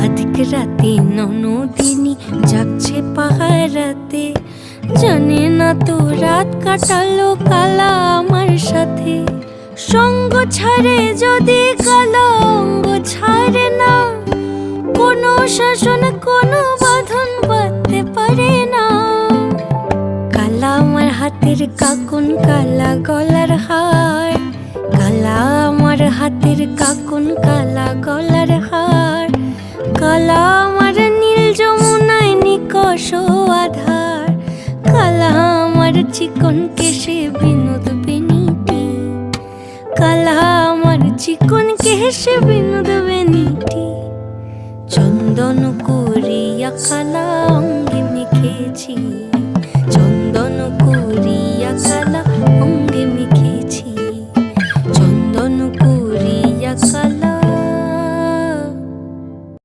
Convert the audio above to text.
আধিক রাতে ননদিনী জাগছে পাহারাতে, জানে না তো রাত কাটালো কালা আমার সাথে। সঙ্গ ছাড়ে যদি কালা অঙ্গ ছাড়ে না, কোনো শাসন কোনো বাঁধন বাঁধতে পারে না। কালা আমার হাতের কাকুন কালা গলার হার, কালা আমার হাতের কাকুন কালা গলার হার, কালা আমার নীল যমুনায় নিকষ আধার, কালা আমার চিকন কেশে বিনোদ বেনিটি, কালা আমার চিকন কেশে বিনোদ বেনিটি। চন্দন করিয়া কালা অঙ্গে মেখেছি।